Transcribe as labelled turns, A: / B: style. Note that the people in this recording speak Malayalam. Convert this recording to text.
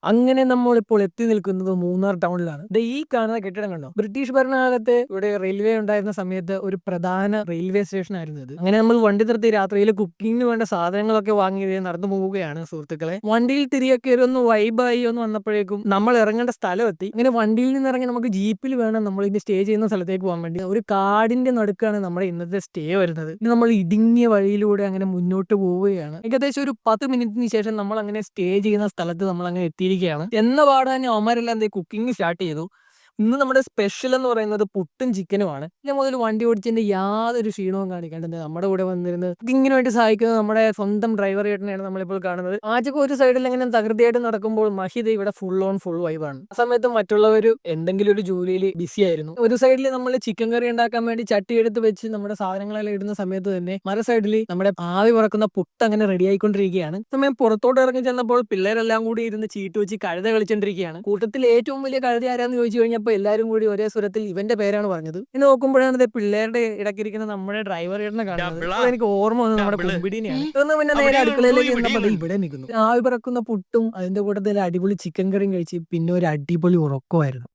A: അങ്ങനെ നമ്മളിപ്പോൾ എത്തി നിൽക്കുന്നത് മൂന്നാർ ടൗണിലാണ്. ദേ ഈ കാണുന്ന കെട്ടിടം കണ്ടോ? ബ്രിട്ടീഷ് ഭരണകാലത്ത് ഇവിടെ റെയിൽവേ ഉണ്ടായിരുന്ന സമയത്ത് ഒരു പ്രധാന റെയിൽവേ സ്റ്റേഷൻ ആയിരുന്നു ഇത്. അങ്ങനെ നമ്മൾ വണ്ടി നിർത്തി രാത്രിയിൽ കുക്കിങ്ങിന് വേണ്ട സാധനങ്ങളൊക്കെ വാങ്ങി ദേ നടന്നു പോവുകയാണ് സുഹൃത്തുക്കളെ. വണ്ടിയിൽ തിരികെ കയറി ഒന്ന് വൈബായി ഒന്ന് വന്നപ്പോഴേക്കും നമ്മൾ ഇറങ്ങേണ്ട സ്ഥലം എത്തി. ഇങ്ങനെ വണ്ടിയിൽ നിന്ന് ഇറങ്ങി നമുക്ക് ജീപ്പിൽ വേണം നമ്മൾ ഇനി സ്റ്റേ ചെയ്യുന്ന സ്ഥലത്തേക്ക് പോകാൻ വേണ്ടി. ഒരു കാടിന്റെ നടുക്കാണ് നമ്മുടെ ഇന്നത്തെ സ്റ്റേ വരുന്നത്. ഇനി നമ്മൾ ഇടുങ്ങിയ വഴിയിലൂടെ അങ്ങനെ മുന്നോട്ട് പോവുകയാണ്. ഏകദേശം ഒരു 10 മിനിറ്റിന് ശേഷം നമ്മൾ അങ്ങനെ സ്റ്റേ ചെയ്യുന്ന സ്ഥലത്ത് നമ്മൾ അങ്ങനെ എത്തിയിരിക്കുകയാണ്. എന്ന പാടെ തന്നെ അവന്മാരെല്ലാം എന്തേ കുക്കിംഗ് സ്റ്റാർട്ട് ചെയ്തു. ഇന്ന് നമ്മുടെ സ്പെഷ്യൽ എന്ന് പറയുന്നത് പുട്ടും ചിക്കനുമാണ്. ഞാൻ മുതൽ വണ്ടി ഓടിച്ചതിന്റെ യാതൊരു ക്ഷീണവും കാണിക്കാണ്ട് നമ്മുടെ കൂടെ വന്നിരുന്നത് കുക്കിങ്ങിന് വേണ്ടി സഹായിക്കുന്നത് നമ്മുടെ സ്വന്തം ഡ്രൈവർ ചേട്ടനെയാണ് നമ്മളിപ്പോൾ കാണുന്നത്. ആദ്യമൊക്കെ ഒരു സൈഡിൽ ഇങ്ങനെ തകൃതിയായിട്ട് നടക്കുമ്പോൾ മഹിത ഇവിടെ ഫുൾ ഓൺ ഫുൾ വൈബാണ്. ആ സമയത്ത് മറ്റുള്ളവർ എന്തെങ്കിലും ഒരു ജോലിയിൽ ബിസി ആയിരുന്നു. ഒരു സൈഡിൽ നമ്മൾ ചിക്കൻ കറി ഉണ്ടാക്കാൻ വേണ്ടി ചട്ടി എടുത്ത് വെച്ച് നമ്മുടെ സാധനങ്ങളെല്ലാം ഇടുന്ന സമയത്ത് തന്നെ മറു സൈഡിൽ നമ്മുടെ ആവി പറക്കുന്ന പുട്ട് അങ്ങനെ റെഡി ആയിക്കൊണ്ടിരിക്കുകയാണ്. സമയം പുറത്തോട്ട് ഇറങ്ങി ചെന്നപ്പോൾ പിള്ളേരെല്ലാം കൂടി ഇരുന്ന് ചീട്ട് വെച്ച് കഴുത കളിച്ചോണ്ടിരിക്കുകയാണ്. കൂട്ടത്തിൽ ഏറ്റവും വലിയ കഴുത ആരാന്ന് ചോദിച്ചു കഴിഞ്ഞപ്പോൾ എല്ലാവരും കൂടി ഒരേ സ്വരത്തിൽ ഇവന്റെ പേരാണ് പറഞ്ഞത്. ഇനി നോക്കുമ്പോഴാണ് പിള്ളേരുടെ ഇടയ്ക്കിരിക്കുന്ന നമ്മുടെ ഡ്രൈവർ ചേട്ടനെ കാണുന്നത്. എനിക്ക് ഓർമ്മ വന്നത് നമ്മുടെ കുമ്പിടിനെയാണ്. ഇതൊന്നും പിന്നെ നേരെ അടുക്കളയിലേക്ക് ചെന്നപ്പോൾ ഇവിടെ നിൽക്കുന്നു. ആവി പറക്കുന്ന പുട്ടും അതിന്റെ കൂട്ടത്തിൽ അടിപൊളി ചിക്കൻ കറിയും കഴിച്ച് പിന്നെ ഒരു അടിപൊളി ഉറക്കമായിരുന്നു.